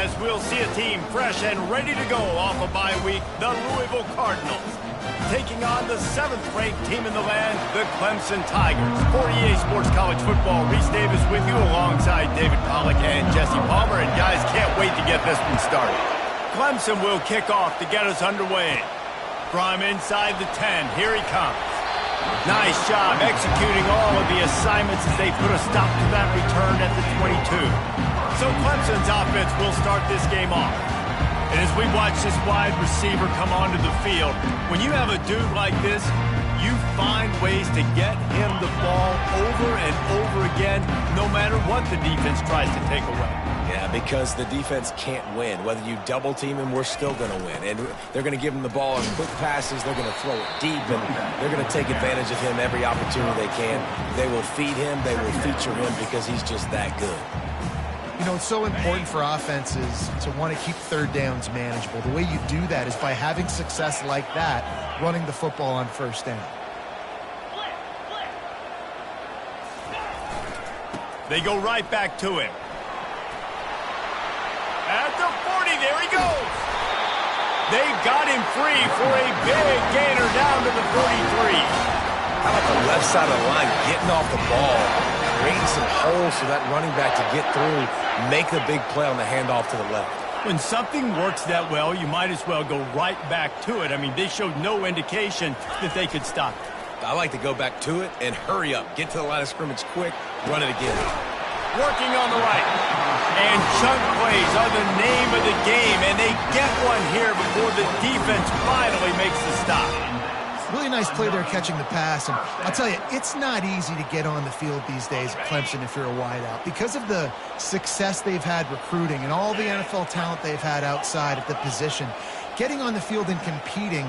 as we'll see a team fresh and ready to go off a bye week, the Louisville Cardinals, taking on the 7th-ranked team in the land, the Clemson Tigers. For EA Sports College Football, Reese Davis with you alongside David Pollack and Jesse Palmer. And guys, can't wait to get this one started. Clemson will kick off to get us underway. From inside the 10, here he comes. Nice job executing all of the assignments as they put a stop to that return at the 22. So Clemson's offense will start this game off. And as we watch this wide receiver come onto the field, when you have a dude like this, you find ways to get him the ball over and over again, no matter what the defense tries to take away. Yeah, because the defense can't win. Whether you double team him, we're still going to win. And they're going to give him the ball in quick passes. They're going to throw it deep, and they're going to take advantage of him every opportunity they can. They will feed him. They will feature him because he's just that good. You know, it's so important for offenses to want to keep third downs manageable. The way you do that is by having success like that, running the football on first down. They go right back to him. At the 40, there he goes. They've got him free for a big gainer down to the 43. How about the left side of the line getting off the ball, creating some holes for that running back to get through, make a big play on the handoff to the left. When something works that well, you might as well go right back to it. I mean, they showed no indication that they could stop it. I like to go back to it and hurry up. Get to the line of scrimmage quick, run it again. Working on the right. And chunk plays are the name of the game, and they get one here before the defense finally makes the stop. Really nice play there catching the pass, and I'll tell you, it's not easy to get on the field these days at Clemson if you're a wideout. Because of the success they've had recruiting and all the NFL talent they've had outside at the position, getting on the field and competing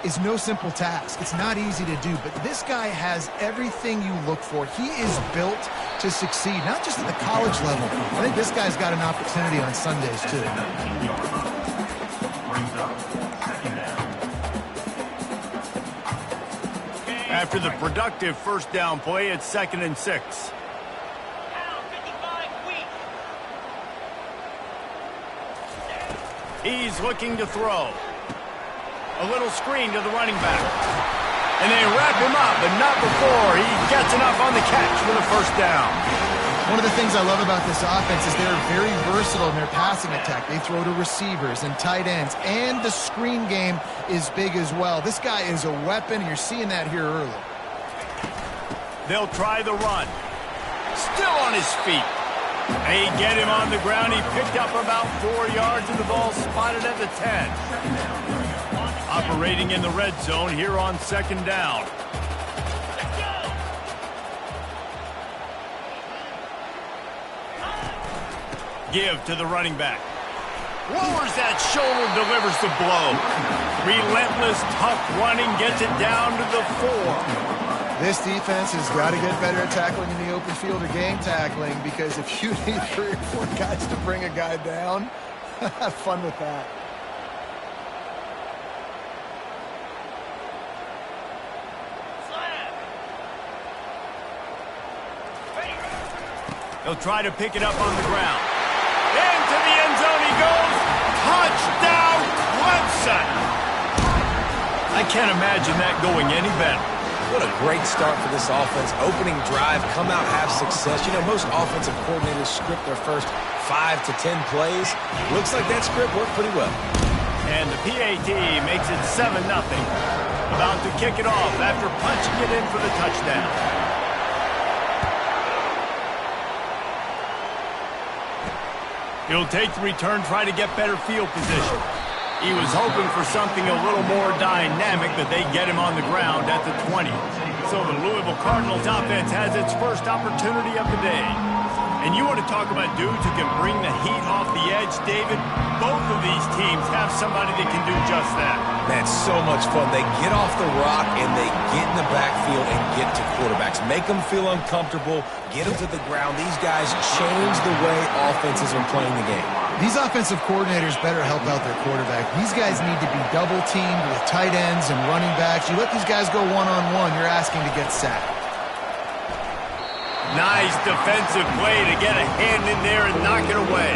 is no simple task. It's not easy to do, but this guy has everything you look for. He is built to succeed, not just at the college level. I think this guy's got an opportunity on Sundays, too. After the productive first down play, it's 2nd and 6. He's looking to throw. A little screen to the running back. And they wrap him up, but not before he gets enough on the catch for the first down. One of the things I love about this offense is they're very versatile in their passing attack. They throw to receivers and tight ends, and the screen game is big as well. This guy is a weapon, and you're seeing that here early. They'll try the run. Still on his feet. They get him on the ground. He picked up about 4 yards, and the ball spotted at the 10. Operating in the red zone here on 2nd down. Give to the running back. Lowers that shoulder, delivers the blow. Relentless, tough running, gets it down to the 4. This defense has got to get better at tackling in the open field or game tackling, because if you need 3 or 4 guys to bring a guy down, have fun with that. He'll try to pick it up on the ground. Into the end zone he goes. Touchdown, Clemson! I can't imagine that going any better. What a great start for this offense. Opening drive, come out, have success. You know, most offensive coordinators script their first 5 to 10 plays. Looks like that script worked pretty well. And the PAT makes it 7-0. About to kick it off after punching it in for the touchdown. He'll take the return, try to get better field position. He was hoping for something a little more dynamic, but they get him on the ground at the 20. So the Louisville Cardinals offense has its first opportunity of the day. And you want to talk about dudes who can bring the heat off the edge, David? Both of these teams have somebody that can do just that. That's so much fun. They get off the rock and they get in the backfield and get to quarterbacks. Make them feel uncomfortable, get them to the ground. These guys change the way offenses are playing the game. These offensive coordinators better help out their quarterback. These guys need to be double-teamed with tight ends and running backs. You let these guys go one-on-one, you're asking to get sacked. Nice defensive play to get a hand in there and knock it away.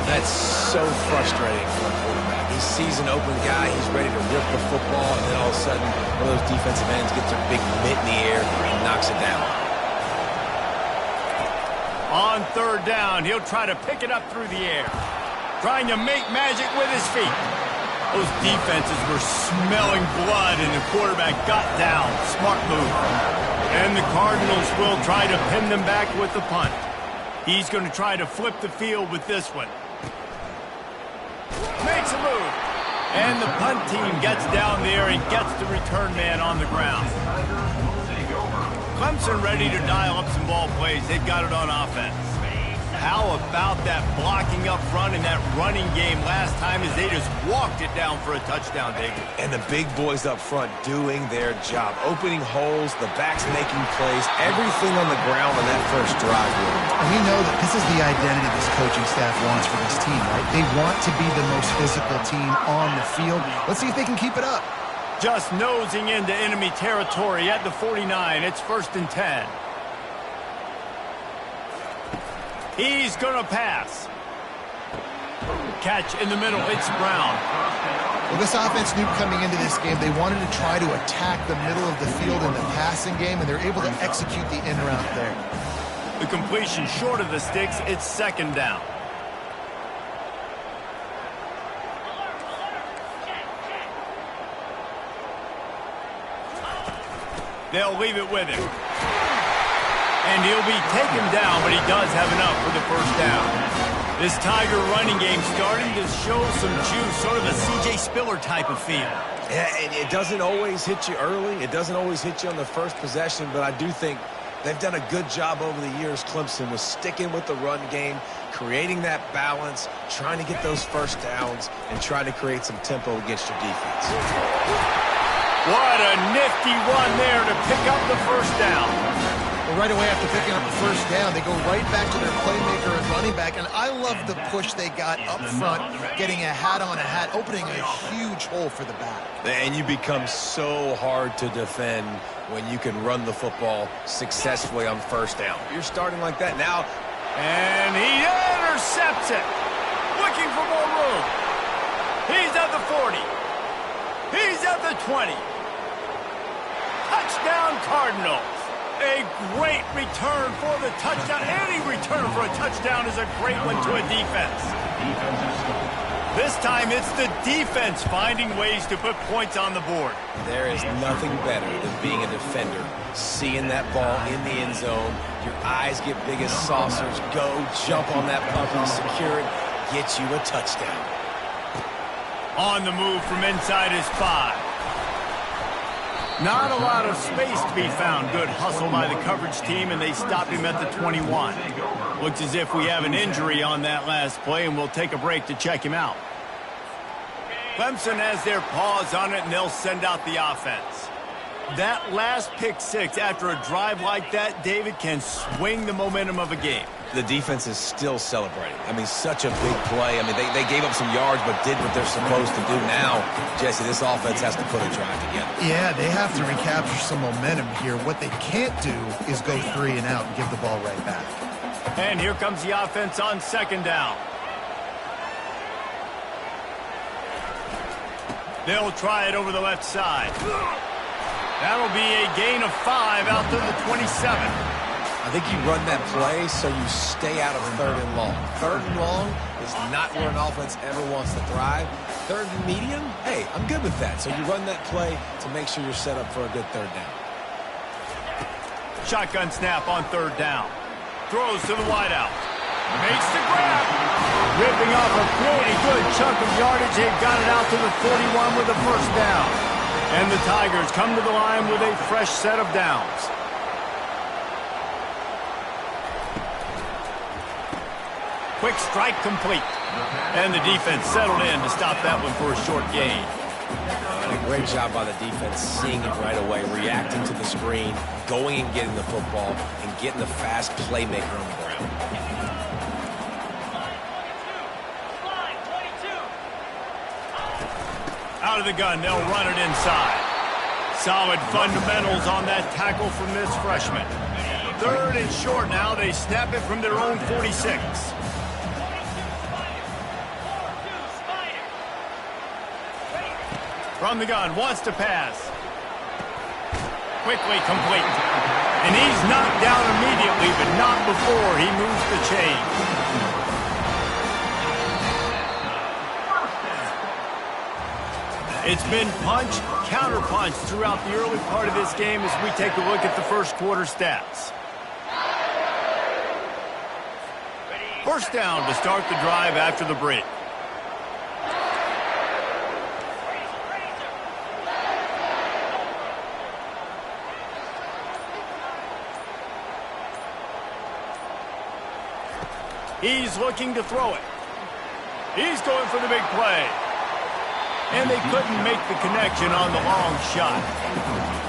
That's so frustrating for a quarterback. He sees an open guy, he's ready to rip the football, and then all of a sudden, one of those defensive ends gets a big mitt in the air and knocks it down. On third down, he'll try to pick it up through the air, trying to make magic with his feet. Those defenses were smelling blood, and the quarterback got down. Smart move. And the Cardinals will try to pin them back with the punt. He's going to try to flip the field with this one. Makes a move. And the punt team gets down there and gets the return man on the ground. Clemson ready to dial up some ball plays. They've got it on offense. How about that blocking up front and that running game last time as they just walked it down for a touchdown, David? And the big boys up front doing their job. Opening holes, the backs making plays, everything on the ground on that first drive. And we know that this is the identity this coaching staff wants for this team, right? They want to be the most physical team on the field. Let's see if they can keep it up. Just nosing into enemy territory at the 49. It's 1st and 10. He's going to pass. Catch in the middle. It's Brown. Well, this offense knew coming into this game they wanted to try to attack the middle of the field in the passing game, and they're able to execute the in route there. The completion short of the sticks. It's 2nd down. They'll leave it with him. And he'll be taken down, but he does have enough for the 1st down. This Tiger running game starting to show some juice, sort of a C.J. Spiller type of feel. Yeah, it doesn't always hit you early. It doesn't always hit you on the first possession, but I do think they've done a good job over the years, Clemson, with sticking with the run game, creating that balance, trying to get those first downs, and trying to create some tempo against your defense. What a nifty run there to pick up the 1st down. Well, right away after picking up the 1st down, they go right back to their playmaker at running back, and I love the push they got up front, getting a hat on a hat, opening a huge hole for the back. And you become so hard to defend when you can run the football successfully on 1st down. You're starting like that now. And he intercepts it. Looking for more room. He's at the 40. He's at the 20. Touchdown, Cardinals. A great return for the touchdown. Any return for a touchdown is a great one to a defense. This time it's the defense finding ways to put points on the board. There is nothing better than being a defender, seeing that ball in the end zone. Your eyes get big as saucers. Go, jump on that puppy, secure it, get you a touchdown. On the move from inside his 5. Not a lot of space to be found. Good hustle by the coverage team, and they stop him at the 21. Looks as if we have an injury on that last play, and we'll take a break to check him out. Clemson has their paws on it, and they'll send out the offense. That last pick 6 after a drive like that, David, can swing the momentum of a game. The defense is still celebrating. I mean, such a big play. I mean, they gave up some yards but did what they're supposed to do. Now, Jesse, this offense has to put a drive together. Yeah, they have to recapture some momentum here. What they can't do is go 3 and out and give the ball right back. And here comes the offense on 2nd down. They'll try it over the left side. That'll be a gain of 5 out to the 27. I think you run that play so you stay out of 3rd and long. 3rd and long is not where an offense ever wants to thrive. 3rd and medium, hey, I'm good with that. So you run that play to make sure you're set up for a good 3rd down. Shotgun snap on 3rd down. Throws to the wideout. Makes the grab. Ripping off a pretty good chunk of yardage. They've got it out to the 41 with the 1st down. And the Tigers come to the line with a fresh set of downs. Quick strike complete. And the defense settled in to stop that one for a short gain. And a great job by the defense, seeing it right away, reacting to the screen, going and getting the football, and getting the fast playmaker on the ground. Out of the gun, they'll run it inside. Solid fundamentals on that tackle from this freshman. 3rd and short now. They snap it from their own 46. From the gun, wants to pass. Quickly complete. And he's knocked down immediately, but not before he moves the chain. It's been punch, counter-punch throughout the early part of this game as we take a look at the first quarter stats. First down to start the drive after the break. He's looking to throw it. He's going for the big play. And they couldn't make the connection on the long shot.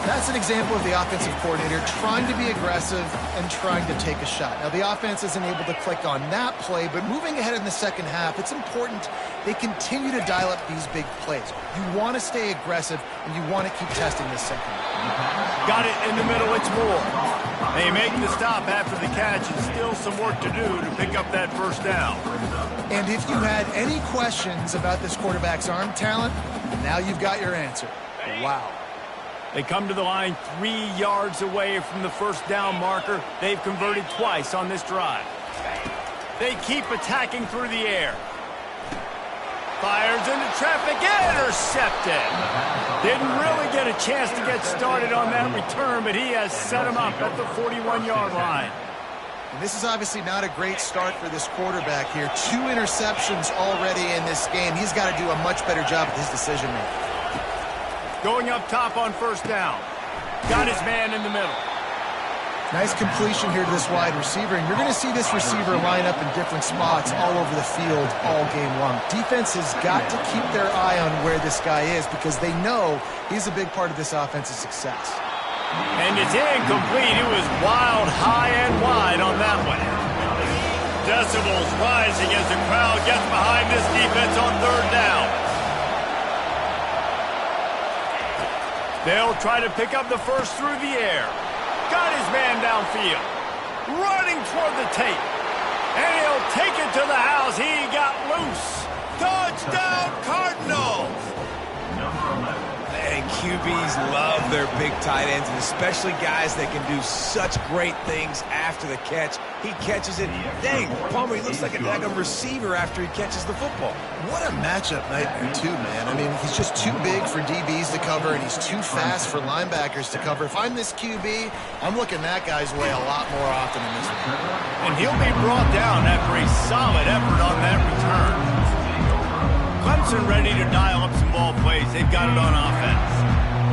That's an example of the offensive coordinator trying to be aggressive and trying to take a shot. Now, the offense isn't able to click on that play, but moving ahead in the second half, it's important they continue to dial up these big plays. You want to stay aggressive, and you want to keep testing this second. Got it in the middle, it's Moore. They make the stop after the catch, and still some work to do to pick up that first down. And if you had any questions about this quarterback's arm talent, now you've got your answer. Wow. They come to the line 3 yards away from the first down marker. They've converted twice on this drive. They keep attacking through the air. Fires into traffic, intercepted. Didn't really get a chance to get started on that return, but he has set him up at the 41-yard line. And this is obviously not a great start for this quarterback here. 2 interceptions already in this game. He's got to do a much better job with his decision-making. Going up top on first down. Got his man in the middle. Nice completion here to this wide receiver, and you're going to see this receiver line up in different spots all over the field all game long. Defense has got to keep their eye on where this guy is because they know he's a big part of this offense's success. And it's incomplete. It was wild, high and wide on that one. Decibels rising as the crowd gets behind this defense on third down. They'll try to pick up the first through the air. Got his man downfield. Running toward the tape. And he'll take it to the house. He got loose. Touchdown, Cardinals! And QBs love their big tight ends, and especially guys that can do such great things after the catch. He catches it. Dang, Palmer, he looks like a daggum receiver after he catches the football. What a matchup nightmare, too, man. I mean, he's just too big for DBs to cover, and he's too fast for linebackers to cover. If I'm this QB, I'm looking that guy's way a lot more often than this one. And he'll be brought down after a solid effort on that return. Clemson ready to dial up some ball plays. They've got it on offense.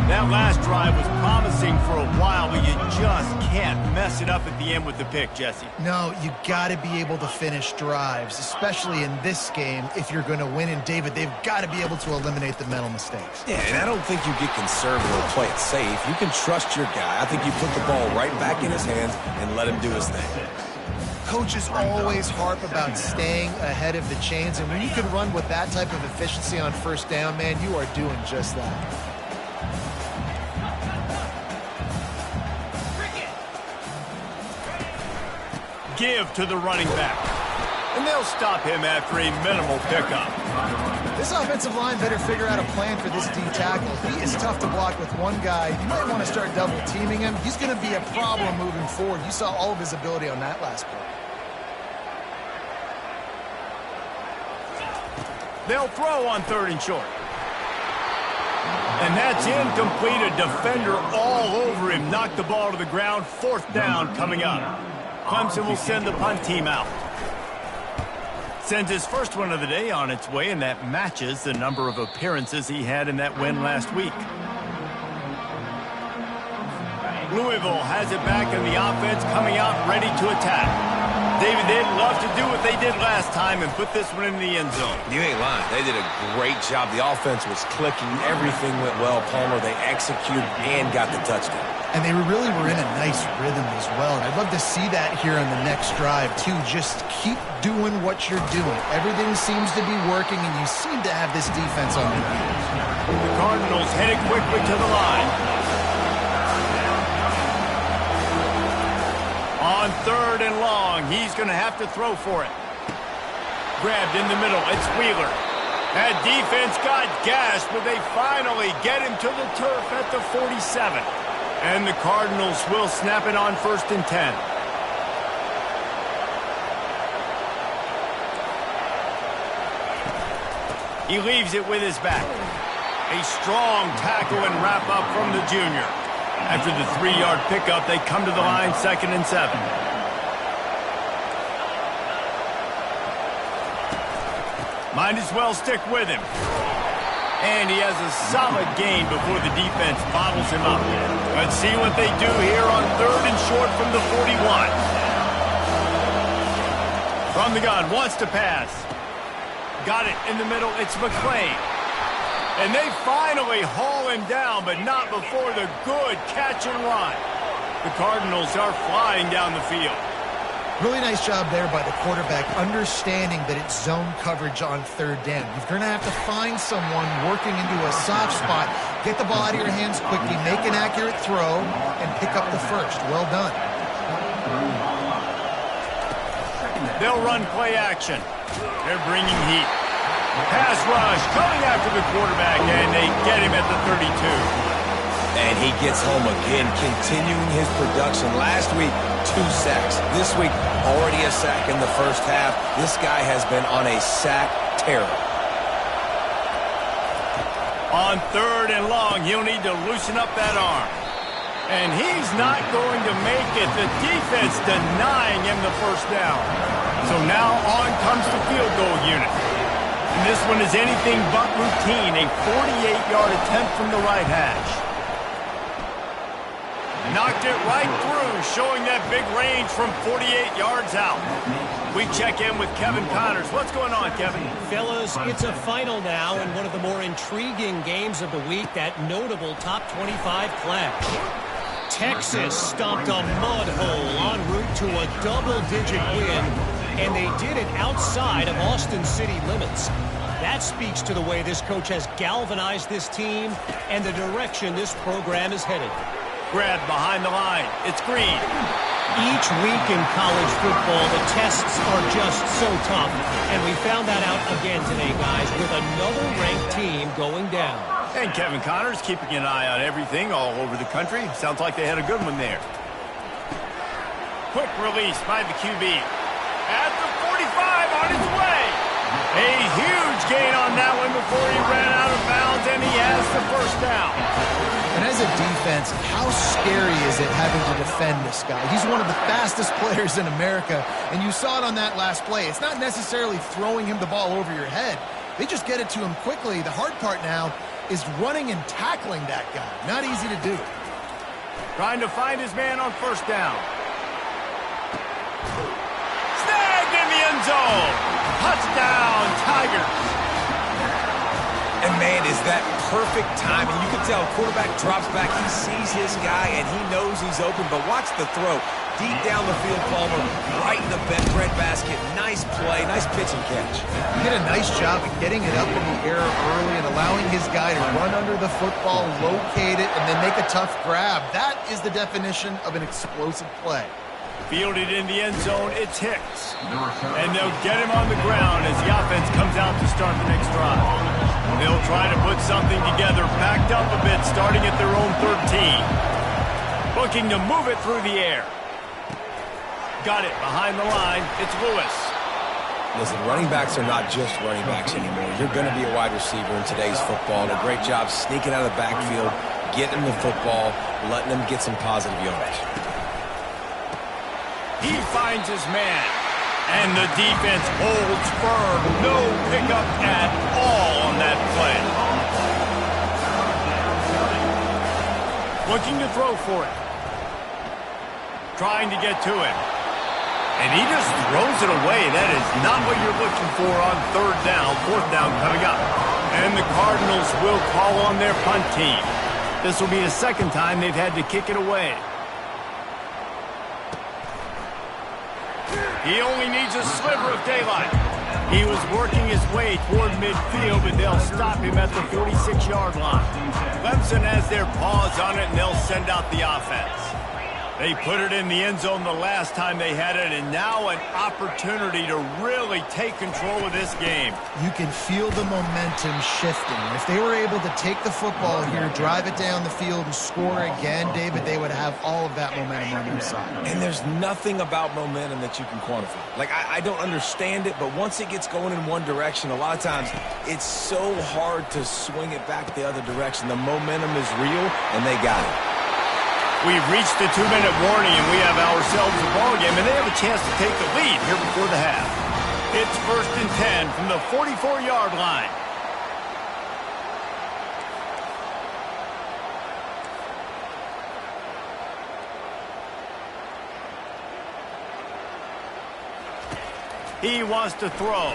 That last drive was promising for a while, but you just can't mess it up at the end with the pick, Jesse. No, you got to be able to finish drives, especially in this game if you're going to win. And, David, they've got to be able to eliminate the mental mistakes. Yeah, and I don't think you get conservative or play it safe. You can trust your guy. I think you put the ball right back in his hands and let him do his thing. Coaches always harp about staying ahead of the chains, and when you can run with that type of efficiency on first down, man, you are doing just that. Give to the running back. And they'll stop him after a minimal pickup. This offensive line better figure out a plan for this D tackle. He is tough to block with one guy. You might want to start double teaming him. He's going to be a problem moving forward. You saw all of his ability on that last play. They'll throw on third and short. And that's incomplete. A defender all over him. Knocked the ball to the ground. Fourth down coming up. Clemson will send the punt team out. Sends his first one of the day on its way, and that matches the number of appearances he had in that win last week. Louisville has it back in the offense, coming out ready to attack. David, they'd love to do what they did last time and put this one in the end zone. You ain't lying. They did a great job. The offense was clicking. Everything went well, Palmer. They executed and got the touchdown. And they really were in a nice rhythm as well. And I'd love to see that here on the next drive, too. Just keep doing what you're doing. Everything seems to be working, and you seem to have this defense on their heels. The Cardinals headed quickly to the line. On third and long, he's going to have to throw for it. Grabbed in the middle, it's Wheeler. That defense got gashed, but they finally get him to the turf at the 47. And the Cardinals will snap it on 1st and 10. He leaves it with his back. A strong tackle and wrap up from the junior. After the 3-yard pickup, they come to the line 2nd and 7. Might as well stick with him. And he has a solid gain before the defense bottles him up. Let's see what they do here on 3rd and short from the 41. From the gun, wants to pass. Got it in the middle, it's McClain. And they finally haul him down, but not before the good catch and run. The Cardinals are flying down the field. Really nice job there by the quarterback, understanding that it's zone coverage on 3rd down. You're going to have to find someone working into a soft spot, get the ball out of your hands quickly, make an accurate throw, and pick up the first. Well done. They'll run play action. They're bringing heat. Pass rush coming after the quarterback, and they get him at the 32. And he gets home again, continuing his production. Last week, 2 sacks. This week, already a sack in the first half. This guy has been on a sack tear. On 3rd and long, he'll need to loosen up that arm. And he's not going to make it. The defense denying him the first down. So now on comes the field goal unit. And this one is anything but routine. A 48-yard attempt from the right hash. Knocked it right through, showing that big range from 48 yards out. We check in with Kevin Connors. What's going on, Kevin? Fellas, it's a final now in one of the more intriguing games of the week, that notable top 25 clash. Texas stomped a mud hole en route to a double-digit win, and they did it outside of Austin city limits. That speaks to the way this coach has galvanized this team and the direction this program is headed. Grab behind the line. It's Green. Each week in college football, the tests are just so tough, and we found that out again today, guys, with another ranked team going down. And Kevin Connors keeping an eye on everything all over the country. Sounds like they had a good one there. Quick release by the QB. At the 45 on his way. A huge gain on that one before he ran out of bounds, and he has the first down. And as a defense, how scary is it having to defend this guy? He's one of the fastest players in America, and you saw it on that last play. It's not necessarily throwing him the ball over your head. They just get it to him quickly. The hard part now is running and tackling that guy. Not easy to do. Trying to find his man on first down. Snagged in the end zone. Touchdown, Tigers. And, man, is that perfect timing. You can tell quarterback drops back. He sees his guy, and he knows he's open. But watch the throw. Deep down the field, Palmer, right in the bread basket. Nice play, nice pitch and catch. He did a nice job of getting it up in the air early and allowing his guy to run under the football, locate it, and then make a tough grab. That is the definition of an explosive play. Fielded in the end zone, it's Hicks. And they'll get him on the ground as the offense comes out to start the next drive. They'll try to put something together, backed up a bit, starting at their own 13. Looking to move it through the air. Got it behind the line. It's Lewis. Listen, running backs are not just running backs anymore. You're going to be a wide receiver in today's football. And a great job sneaking out of the backfield, getting the football, letting them get some positive yardage. He finds his man. And the defense holds firm. No pickup at all on that play. Looking to throw for it. Trying to get to it. And he just throws it away. That is not what you're looking for on third down. Fourth down coming up. And the Cardinals will call on their punt team. This will be the second time they've had to kick it away. He only needs a sliver of daylight. He was working his way toward midfield, but they'll stop him at the 46-yard line. Clemson has their paws on it, and they'll send out the offense. They put it in the end zone the last time they had it, and now an opportunity to really take control of this game. You can feel the momentum shifting. If they were able to take the football here, drive it down the field, and score again, David, they would have all of that momentum on their side. And there's nothing about momentum that you can quantify. Like, I don't understand it, but once it gets going in one direction, a lot of times it's so hard to swing it back the other direction. The momentum is real, and they got it. We've reached the 2-minute warning, and we have ourselves a ball game, and they have a chance to take the lead here before the half. It's 1st and 10 from the 44-yard line. He wants to throw.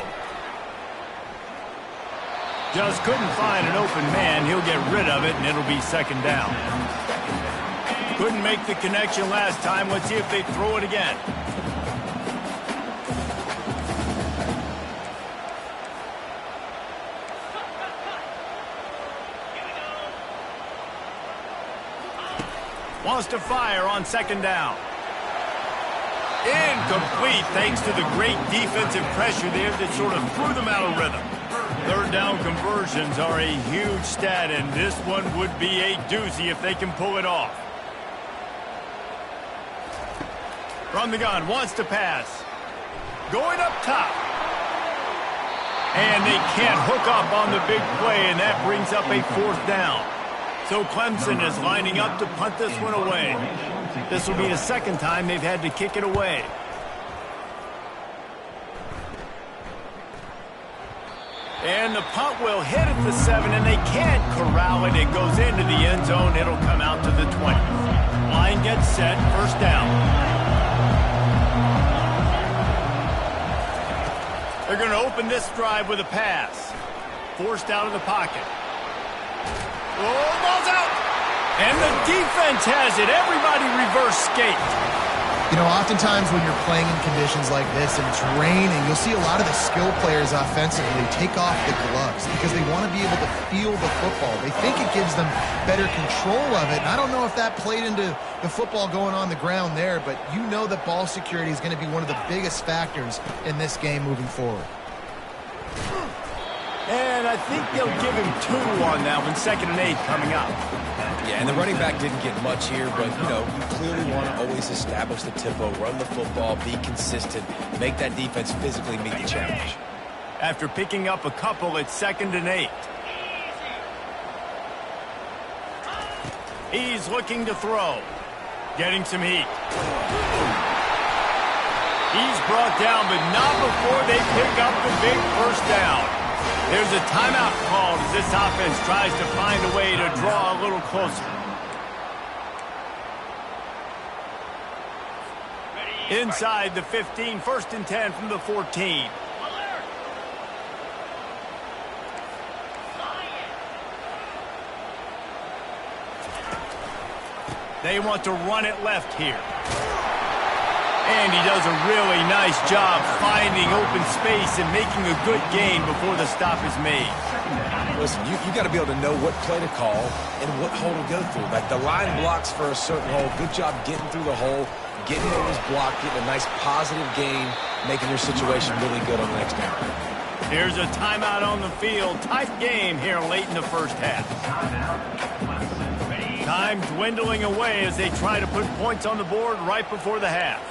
Just couldn't find an open man. He'll get rid of it, and it'll be 2nd down. Couldn't make the connection last time. Let's see if they throw it again. Wants to fire on 2nd down. Incomplete thanks to the great defensive pressure there that sort of threw them out of rhythm. 3rd down conversions are a huge stat, and this one would be a doozy if they can pull it off. From the gun, wants to pass. Going up top. And they can't hook up on the big play, and that brings up a 4th down. So Clemson is lining up to punt this one away. This will be the 2nd time they've had to kick it away. And the punt will hit at the 7, and they can't corral it. It goes into the end zone. It'll come out to the 20. Line gets set, 1st down. They're going to open this drive with a pass. Forced out of the pocket. Oh, ball's out! And the defense has it. Everybody reverse skate. You know, oftentimes when you're playing in conditions like this and it's raining, you'll see a lot of the skill players offensively take off the gloves because they want to be able to feel the football. They think it gives them better control of it. And I don't know if that played into the football going on the ground there, but you know that ball security is going to be one of the biggest factors in this game moving forward. And I think they'll give him 2 on that one, 2nd and 8 coming up. Yeah, and the running back didn't get much here, but, you know, you clearly want to always establish the tempo, run the football, be consistent, make that defense physically meet the challenge. After picking up a couple, it's 2nd and 8. He's looking to throw. Getting some heat. He's brought down, but not before they pick up the big 1st down. There's a timeout called as this offense tries to find a way to draw a little closer. Inside the 15, 1st and 10 from the 14. They want to run it left here. And he does a really nice job finding open space and making a good gain before the stop is made. Listen, you got to be able to know what play to call and what hole to go through. Like the line blocks for a certain hole. Good job getting through the hole, getting what was blocked, getting a nice positive gain, making your situation really good on the next down. Here's a timeout on the field. Tight game here late in the 1st half. Time dwindling away as they try to put points on the board right before the half.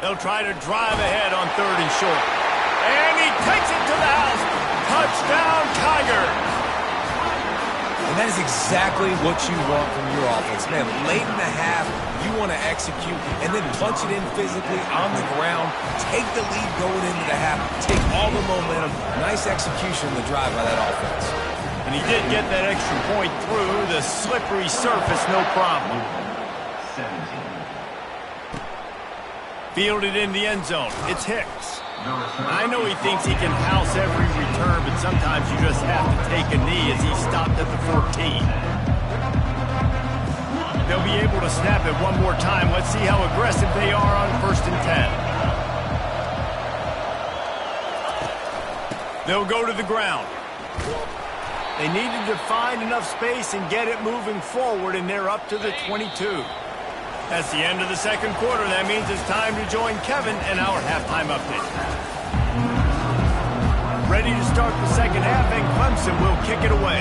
They'll try to drive ahead on 3rd and short. And he takes it to the house. Touchdown, Tigers. And that is exactly what you want from your offense. Man, late in the half, you want to execute and then punch it in physically on the ground. Take the lead going into the half. Take all the momentum. Nice execution of the drive by that offense. And he did get that extra point through the slippery surface, no problem. Fielded in the end zone. It's Hicks. I know he thinks he can house every return, but sometimes you just have to take a knee as he stopped at the 14. They'll be able to snap it one more time. Let's see how aggressive they are on 1st and 10. They'll go to the ground. They needed to find enough space and get it moving forward, and they're up to the 22. That's the end of the second quarter. That means it's time to join Kevin and our halftime update. Ready to start the second half, and Clemson will kick it away.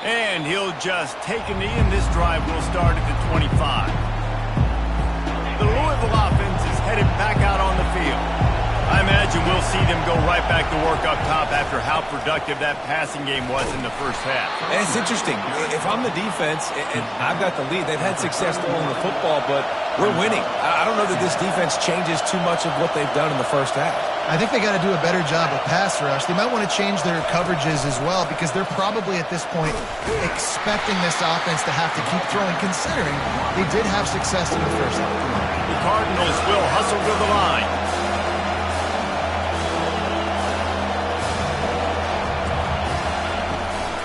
And he'll just take a knee, and this drive will start at the 25. The Louisville offense is headed back out on the field. I imagine we'll see them go right back to work up top after how productive that passing game was in the first half. And it's interesting. If I'm the defense and I've got the lead, they've had success throwing the football, but we're winning. I don't know that this defense changes too much of what they've done in the first half. I think they got to do a better job of pass rush. They might want to change their coverages as well because they're probably at this point expecting this offense to have to keep throwing, considering they did have success in the first half. The Cardinals will hustle to the line.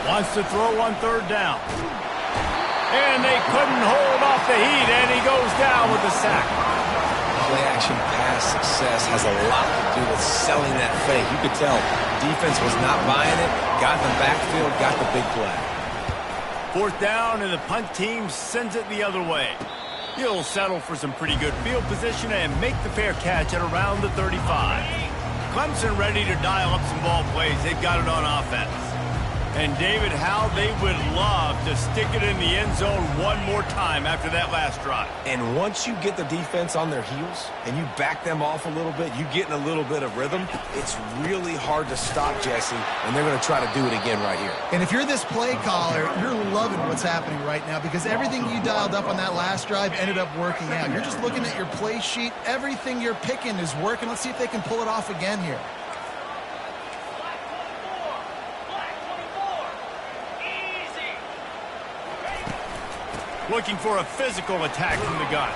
Wants to throw on third down. And they couldn't hold off the heat, and he goes down with a sack. Play-action pass success has a lot to do with selling that fake. You could tell defense was not buying it, got in the backfield, got the big play. Fourth down, and the punt team sends it the other way. He'll settle for some pretty good field position and make the fair catch at around the 35. Clemson ready to dial up some ball plays. They've got it on offense. And David, how they would love to stick it in the end zone one more time after that last drive. And once you get the defense on their heels and you back them off a little bit, you get in a little bit of rhythm, it's really hard to stop, Jesse, and they're going to try to do it again right here. And if you're this play caller, you're loving what's happening right now because everything you dialed up on that last drive ended up working out. You're just looking at your play sheet. Everything you're picking is working. Let's see if they can pull it off again here. Looking for a physical attack from the gun.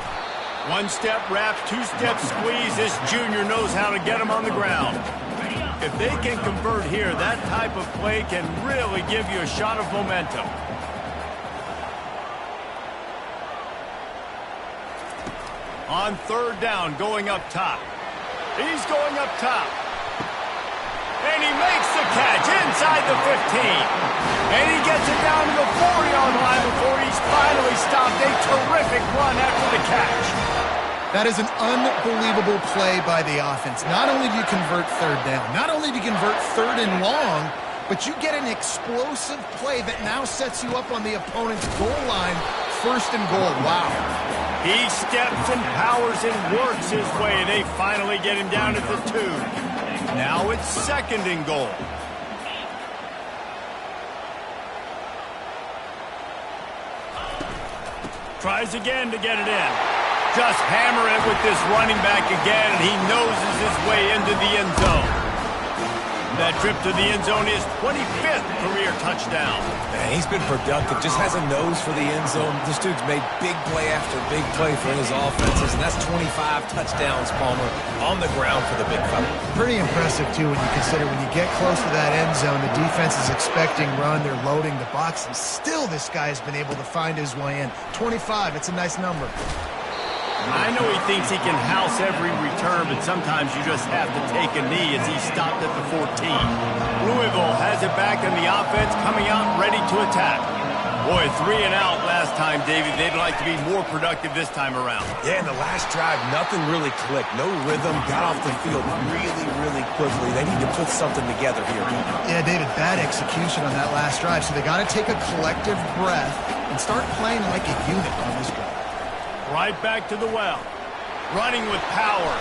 One step wrap, two step squeeze. This junior knows how to get him on the ground. If they can convert here, that type of play can really give you a shot of momentum. On third down, going up top. He's going up top. And he makes the catch inside the 15. And he gets it down to the 4-yard line before he's finally stopped. A terrific run after the catch. That is an unbelievable play by the offense. Not only do you convert third down, not only do you convert third and long, but you get an explosive play that now sets you up on the opponent's goal line, first and goal. Wow. He steps and powers and works his way. They finally get him down at the 2. Now it's second and goal. Tries again to get it in. Just hammer it with this running back again, and he noses his way into the end zone. That trip to the end zone is 25th career touchdown. Man, he's been productive, just has a nose for the end zone. This dude's made big play after big play for his offenses, and that's 25 touchdowns, Palmer, on the ground for the big fella. Pretty impressive, too, when you consider when you get close to that end zone, the defense is expecting run, they're loading the box, and still this guy has been able to find his way in. 25, it's a nice number. I know he thinks he can house every return, but sometimes you just have to take a knee as he stopped at the 14. Louisville has it back in the offense, coming out ready to attack. Boy, 3 and out last time, David. They'd like to be more productive this time around. Yeah, in the last drive, nothing really clicked. No rhythm, got off the field really, really quickly. They need to put something together here. Yeah, David, bad execution on that last drive, so they got to take a collective breath and start playing like a unit on this drive. Right back to the well. Running with power.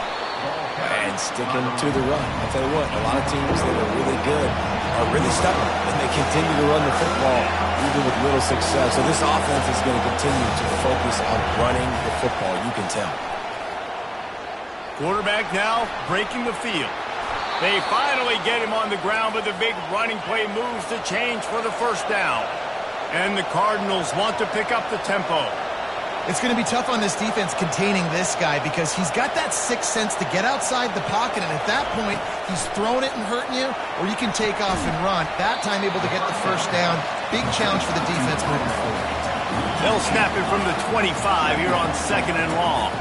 And sticking to the run. I'll tell you what, a lot of teams that are really good are really stubborn, and they continue to run the football even with little success. So this offense is going to continue to focus on running the football, you can tell. Quarterback now breaking the field. They finally get him on the ground, but the big running play moves the change for the first down. And the Cardinals want to pick up the tempo. It's going to be tough on this defense containing this guy because he's got that sixth sense to get outside the pocket, and at that point, he's throwing it and hurting you, or you can take off and run. That time able to get the first down. Big challenge for the defense moving forward. They'll snap it from the 25 here on 2nd and long.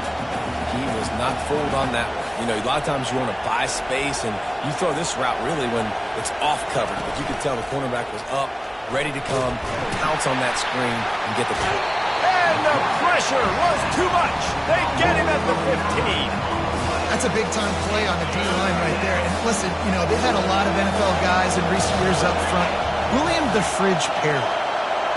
He was not fooled on that one. You know, a lot of times you want to buy space, and you throw this route really when it's off coverage. But you could tell the cornerback was up, ready to come, pounce on that screen, and get the ball. And the pressure was too much. They get him at the 15. That's a big-time play on the D-line right there. And listen, you know, they've had a lot of NFL guys in recent years up front. William the Fridge Perry,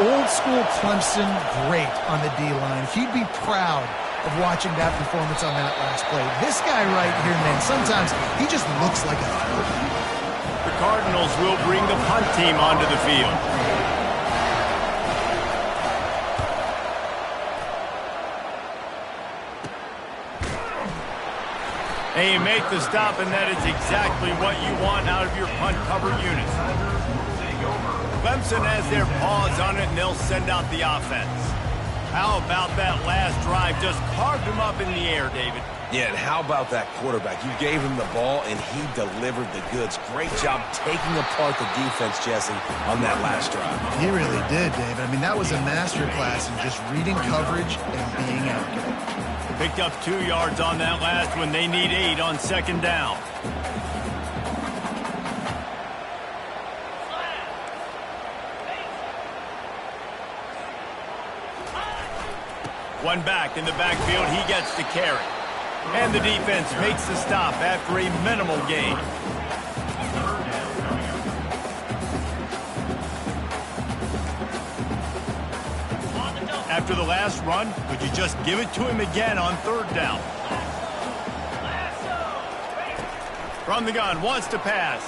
old-school Clemson, great on the D-line. He'd be proud of watching that performance on that last play. This guy right here, man, sometimes he just looks like a thug. The Cardinals will bring the punt team onto the field. And you make the stop, and that is exactly what you want out of your punt cover unit. Clemson has their paws on it, and they'll send out the offense. How about that last drive? Just carved him up in the air, David. Yeah, and how about that quarterback? You gave him the ball, and he delivered the goods. Great job taking apart the defense, Jesse, on that last drive. He really did, David. I mean, that was a masterclass in just reading coverage and being accurate. Picked up 2 yards on that last one. They need 8 on 2nd down. One back in the backfield. He gets to carry. And the defense makes the stop after a minimal gain. After the last run, could you just give it to him again on 3rd down? From the gun, wants to pass.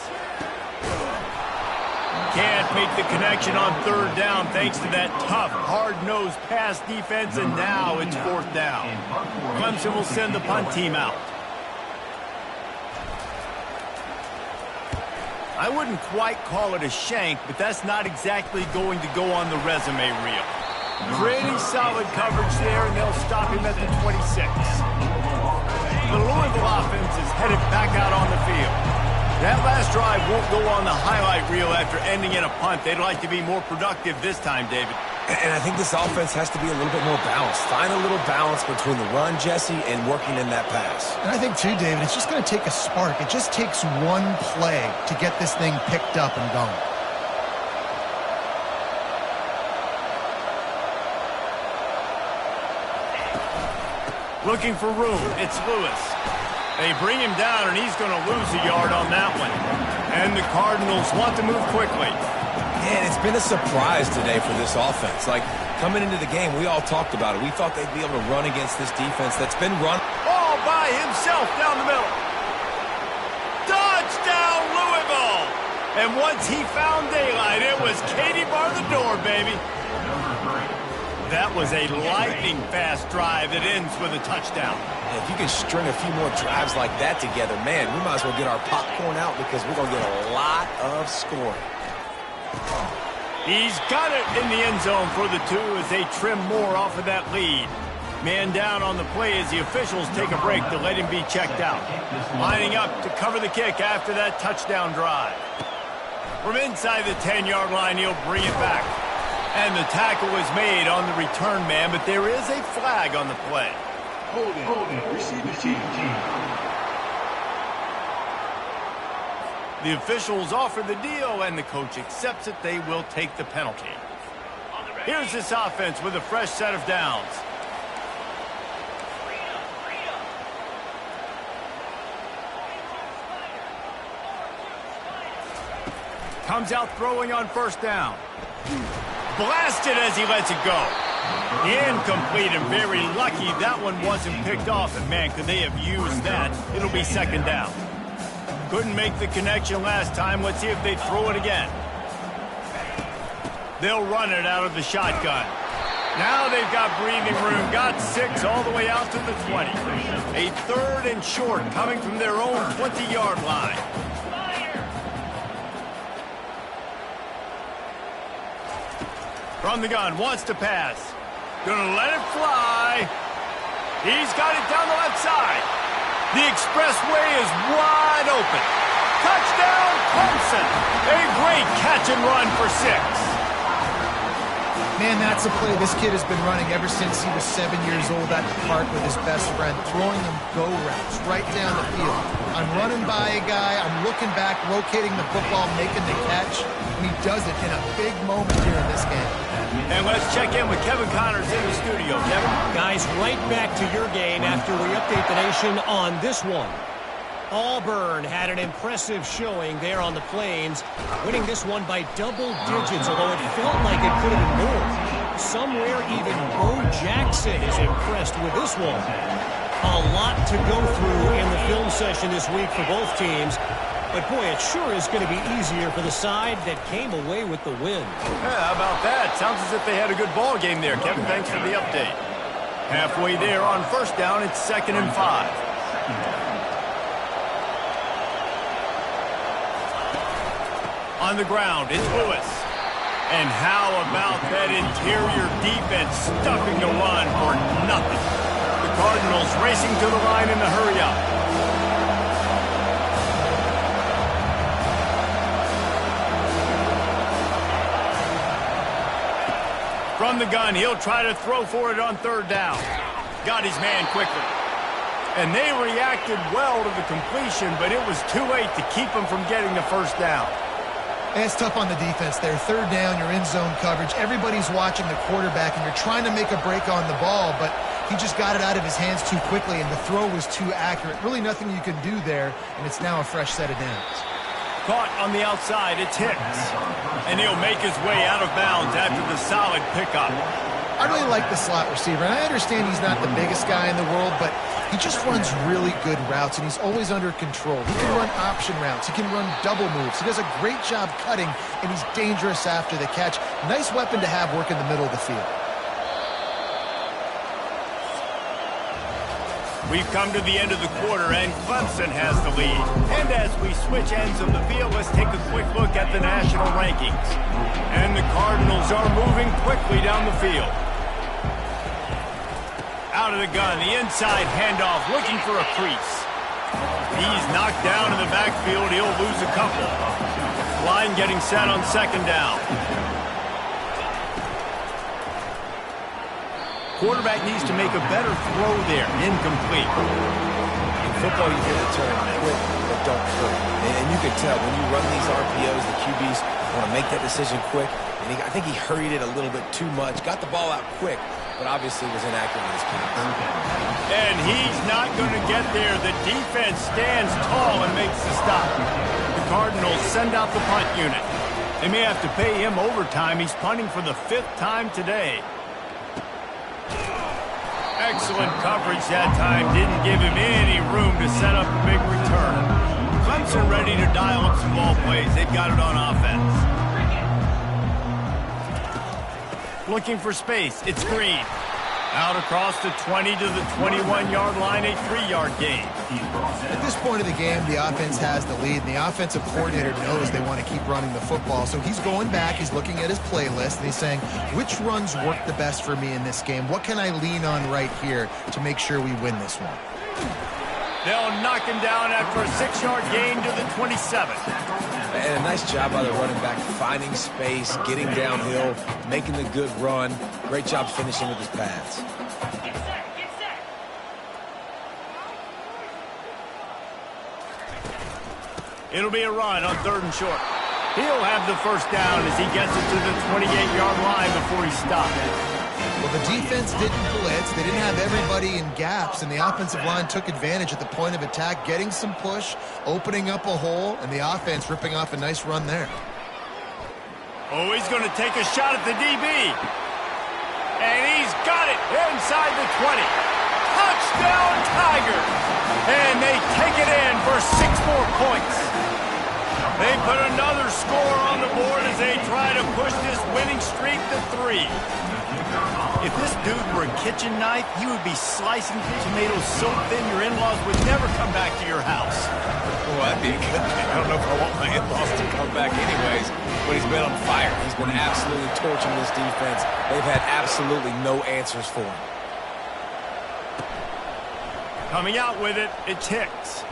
Can't make the connection on 3rd down thanks to that tough, hard-nosed pass defense, and now it's 4th down. Clemson will send the punt team out. I wouldn't quite call it a shank, but that's not exactly going to go on the resume reel. Pretty solid coverage there, and they'll stop him at the 26. The Louisville offense is headed back out on the field. That last drive won't go on the highlight reel after ending in a punt. They'd like to be more productive this time, David. And I think this offense has to be a little bit more balanced. Find a little balance between the run, Jesse, and working in that pass. And I think, too, David, it's just going to take a spark. It just takes one play to get this thing picked up and going. Looking for room. It's Lewis. They bring him down, and he's going to lose a yard on that one. And the Cardinals want to move quickly. Man, it's been a surprise today for this offense. Like, coming into the game, we all talked about it. We thought they'd be able to run against this defense that's been run. All by himself down the middle. Touchdown, Louisville! And once he found daylight, it was Katie bar the door, baby. That was a lightning-fast drive that ends with a touchdown. If you can string a few more drives like that together, man, we might as well get our popcorn out because we're going to get a lot of scoring. He's got it in the end zone for the 2 as they trim more off of that lead. Man down on the play as the officials take a break to let him be checked out. Lining up to cover the kick after that touchdown drive. From inside the 10-yard line, he'll bring it back. And the tackle was made on the return man, but there is a flag on the play. Holding, receive the team. The officials offer the deal, and the coach accepts it. They will take the penalty. Here's this offense with a fresh set of downs. Comes out throwing on 1st down. Blasted as he lets it go. Incomplete, and very lucky that one wasn't picked off. And man, could they have used that? It'll be 2nd down. Couldn't make the connection last time. Let's see if they throw it again. They'll run it out of the shotgun. Now they've got breathing room. Got 6 all the way out to the 20. A 3rd and short coming from their own 20-yard line. From the gun, wants to pass. Gonna let it fly. He's got it down the left side. The expressway is wide open. Touchdown, Clemson. A great catch and run for 6. Man, that's a play this kid has been running ever since he was 7 years old at the park with his best friend, throwing them go routes right down the field. I'm running by a guy, I'm looking back, rotating the football, making the catch, and he does it in a big moment here in this game. And let's check in with Kevin Connors in the studio. Kevin? Guys, right back to your game after we update the nation on this one. Auburn had an impressive showing there on the Plains, winning this one by double digits, although it felt like it could have been more. Somewhere even Bo Jackson is impressed with this one. A lot to go through in the film session this week for both teams, but boy, it sure is going to be easier for the side that came away with the win. Yeah, how about that? Sounds as if they had a good ball game there, Kevin. Thanks for the update. Halfway there on first down, it's 2nd and 5. On the ground, it's Lewis. And how about that interior defense stuffing the run for nothing? The Cardinals racing to the line in the hurry-up. From the gun, he'll try to throw for it on 3rd down. Got his man quickly. And they reacted well to the completion, but it was too late to keep him from getting the first down. It's tough on the defense there. 3rd down, you're in zone coverage. Everybody's watching the quarterback, and you're trying to make a break on the ball, but he just got it out of his hands too quickly, and the throw was too accurate. Really nothing you can do there, and it's now a fresh set of downs. Caught on the outside, it's Hicks. And he'll make his way out of bounds after the solid pickup. I really like the slot receiver, and I understand he's not the biggest guy in the world, but he just runs really good routes, and he's always under control. He can run option routes. He can run double moves. He does a great job cutting, and he's dangerous after the catch. Nice weapon to have work in the middle of the field. We've come to the end of the quarter, and Clemson has the lead. And as we switch ends of the field, let's take a quick look at the national rankings. And the Cardinals are moving quickly down the field. Out of the gun, the inside handoff, looking for a crease. He's knocked down in the backfield. He'll lose a couple. Line getting set on 2nd down. Quarterback needs to make a better throw there. Incomplete. In football, you get a turn quick, but don't hurt. And you can tell when you run these RPOs, the QBs want to make that decision quick. And I think he hurried it a little bit too much. Got the ball out quick, but obviously was inaccurate in his pass. And he's not going to get there. The defense stands tall and makes the stop. The Cardinals send out the punt unit. They may have to pay him overtime. He's punting for the 5th time today. Excellent coverage that time. Didn't give him any room to set up a big return. Clemson ready to dial up some ball plays. They've got it on offense. Looking for space. It's Green. Out across the 20 to the 21-yard line, a 3-yard gain. At this point of the game, the offense has the lead, and the offensive coordinator knows they want to keep running the football. So he's going back, he's looking at his playlist, and he's saying, which runs work the best for me in this game? What can I lean on right here to make sure we win this one? They'll knock him down after a 6-yard gain to the 27. And a nice job by the running back, finding space, getting downhill, making the good run. Great job finishing with his pads. It'll be a run on 3rd and short. He'll have the first down as he gets it to the 28-yard line before he stops. Well, the defense didn't blitz. They didn't have everybody in gaps, and the offensive line took advantage at the point of attack, getting some push, opening up a hole, and the offense ripping off a nice run there. Oh, he's going to take a shot at the DB. And he's got it inside the 20. Touchdown, Tigers! And they take it in for 6 more points. They put another score on the board as they try to push this winning streak to 3. If this dude were a kitchen knife, he would be slicing tomatoes so thin your in-laws would never come back to your house. Well, that'd be a good thing. I don't know if I want my in-laws to come back anyways, but he's been on fire. He's been absolutely torching this defense. They've had absolutely no answers for him. Coming out with it, it's Hicks.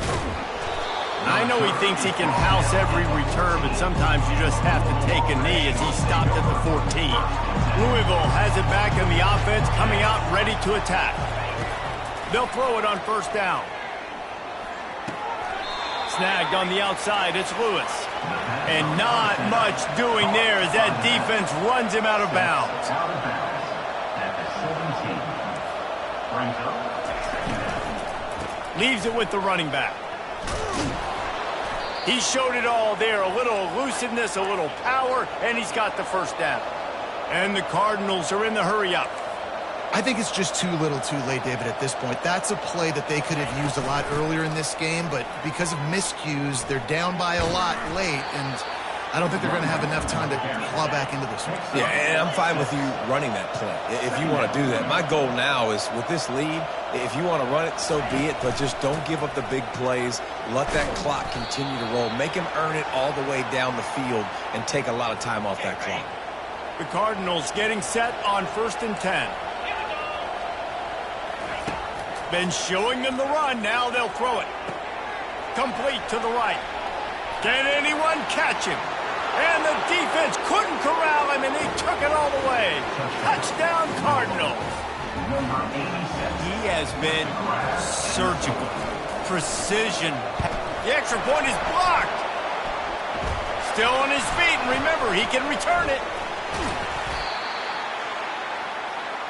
I know he thinks he can house every return, but sometimes you just have to take a knee as he stopped at the 14. Louisville has it back in the offense, coming out ready to attack. They'll throw it on first down. Snagged on the outside, it's Lewis. And not much doing there as that defense runs him out of bounds. Leaves it with the running back. He showed it all there, a little elusiveness, a little power, and he's got the first down. And the Cardinals are in the hurry-up. I think it's just too little too late, David, at this point. That's a play that they could have used a lot earlier in this game, but because of miscues, they're down by a lot late, and I don't think they're going to have enough time to claw back into this one. Yeah, and I'm fine with you running that play if you want to do that. My goal now is with this lead, if you want to run it, so be it, but just don't give up the big plays. Let that clock continue to roll. Make him earn it all the way down the field and take a lot of time off that clock. The Cardinals getting set on 1st and 10. Been showing them the run. Now they'll throw it. Complete to the right. Can anyone catch him? And the defense couldn't corral him, and he took it all the way. Touchdown, Cardinals. He has been surgical. Precision. The extra point is blocked. Still on his feet, and remember, he can return it.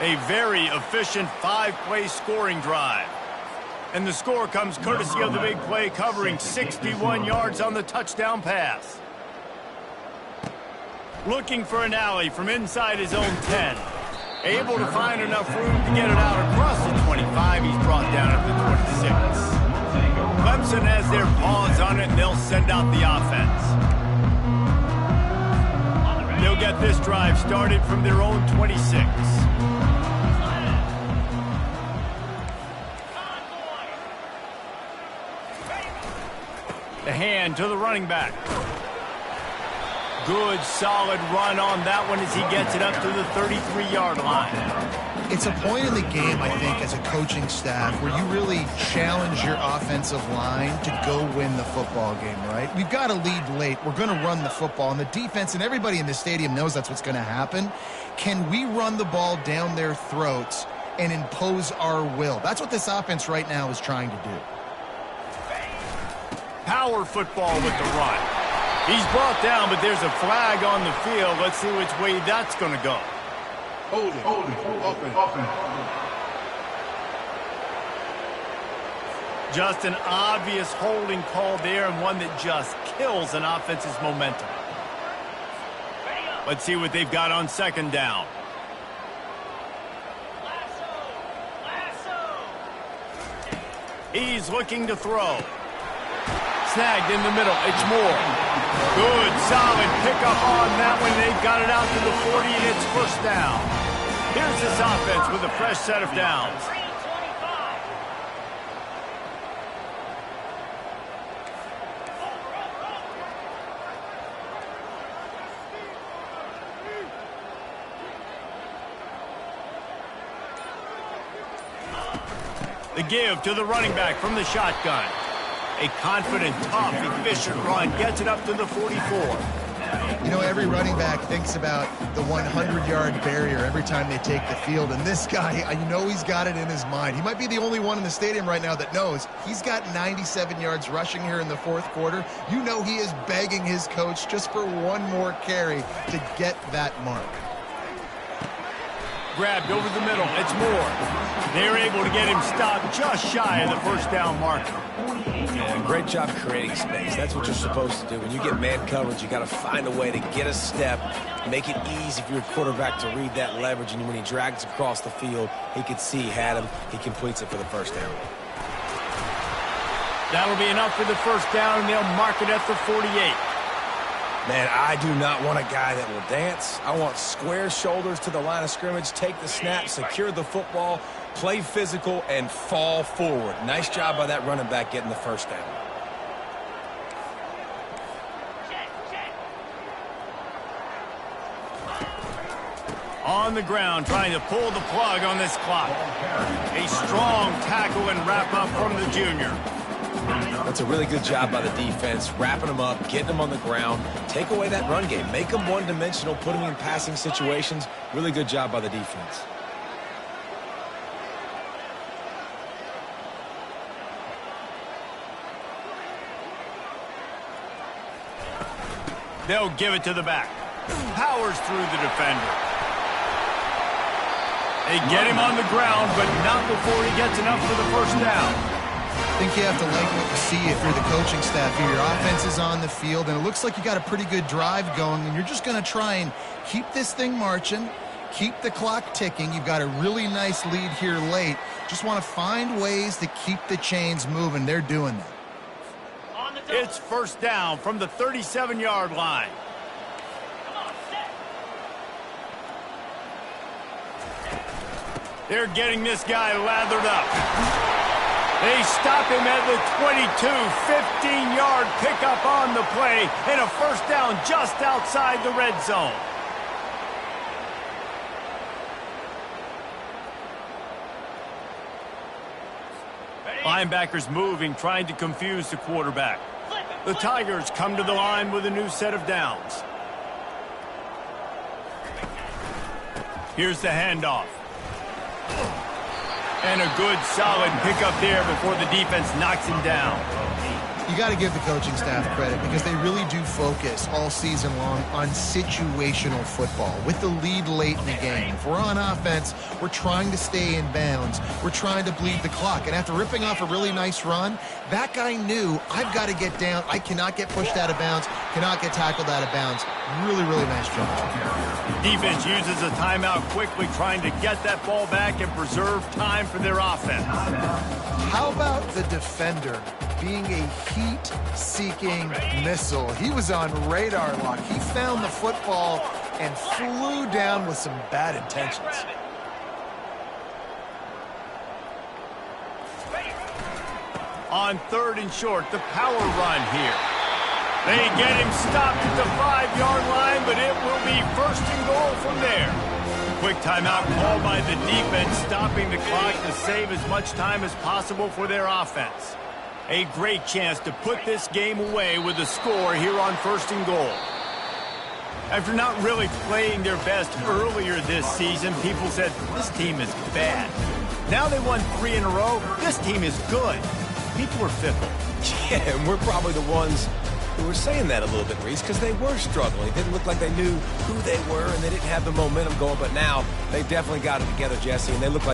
A very efficient 5-play scoring drive. And the score comes courtesy of the big play, covering 61 yards on the touchdown pass. Looking for an alley from inside his own 10. Able to find enough room to get it out across the 25. He's brought down at the 26. Clemson has their paws on it, and they'll send out the offense. They'll get this drive started from their own 26. The hand to the running back. Good, solid run on that one as he gets it up to the 33-yard line. It's a point in the game, I think, as a coaching staff where you really challenge your offensive line to go win the football game, right? We've got to lead late. We're going to run the football. And the defense and everybody in the stadium knows that's what's going to happen. Can we run the ball down their throats and impose our will? That's what this offense right now is trying to do. Power football with the run. He's brought down, but there's a flag on the field. Let's see which way that's going to go. Hold it, open. Just an obvious holding call there, and one that just kills an offense's momentum. Let's see what they've got on 2nd down. He's looking to throw. Snagged in the middle. It's Moore. Good, solid pickup on that one. They've got it out to the 40, and it's 1st down. Here's this offense with a fresh set of downs. The give to the running back from the shotgun. A confident, tough, efficient run gets it up to the 44. You know, every running back thinks about the 100-yard barrier every time they take the field. And this guy, you know he's got it in his mind. He might be the only one in the stadium right now that knows he's got 97 yards rushing here in the 4th quarter. You know he is begging his coach just for one more carry to get that mark. Grabbed over the middle. It's Moore. They're able to get him stopped just shy of the 1st down marker. Yeah, great job creating space. That's what you're supposed to do. When you get man coverage, you got to find a way to get a step, make it easy for your quarterback to read that leverage, and when he drags across the field, he can see he had him. He completes it for the 1st down. That'll be enough for the 1st down, and they'll mark it at the 48. Man, I do not want a guy that will dance. I want square shoulders to the line of scrimmage, take the snap, secure the football, play physical, and fall forward. Nice job by that running back getting the 1st down. On the ground, trying to pull the plug on this clock. A strong tackle and wrap up from the junior. That's a really good job by the defense, wrapping them up, getting them on the ground. Take away that run game. Make them one-dimensional, put them in passing situations. Really good job by the defense. They'll give it to the back. Powers through the defender. They get him on the ground, but not before he gets enough for the first down. I think you have to like what you see if you're the coaching staff here. Your offense is on the field, and it looks like you got a pretty good drive going, and you're just going to try and keep this thing marching, keep the clock ticking. You've got a really nice lead here late. Just want to find ways to keep the chains moving. They're doing that. It's first down from the 37-yard line. They're getting this guy lathered up. They stop him at the 22, 15-yard pickup on the play, and a first down just outside the red zone. Linebackers moving, trying to confuse the quarterback. The Tigers come to the line with a new set of downs. Here's the handoff. And a good, solid pickup there before the defense knocks him down. You got to give the coaching staff credit because they really do focus all season long on situational football. With the lead late in the game, if we're on offense, we're trying to stay in bounds. We're trying to bleed the clock. And after ripping off a really nice run, that guy knew, I've got to get down. I cannot get pushed out of bounds, cannot get tackled out of bounds. Really, really nice job. Defense uses a timeout quickly, trying to get that ball back and preserve time for their offense. How about the defender being a heat-seeking missile? He was on radar lock. He found the football and flew down with some bad intentions. On 3rd and short, the power run here. They get him stopped at the 5-yard line, but it will be 1st and goal from there. Quick timeout called by the defense, stopping the clock to save as much time as possible for their offense. A great chance to put this game away with a score here on 1st and goal. After not really playing their best earlier this season, people said, this team is bad. Now they won 3 in a row. This team is good. People are fickle. Yeah, and we're probably the ones who were saying that a little bit, Reese, because they were struggling. It didn't look like they knew who they were, and they didn't have the momentum going. But now they definitely got it together, Jesse, and they look like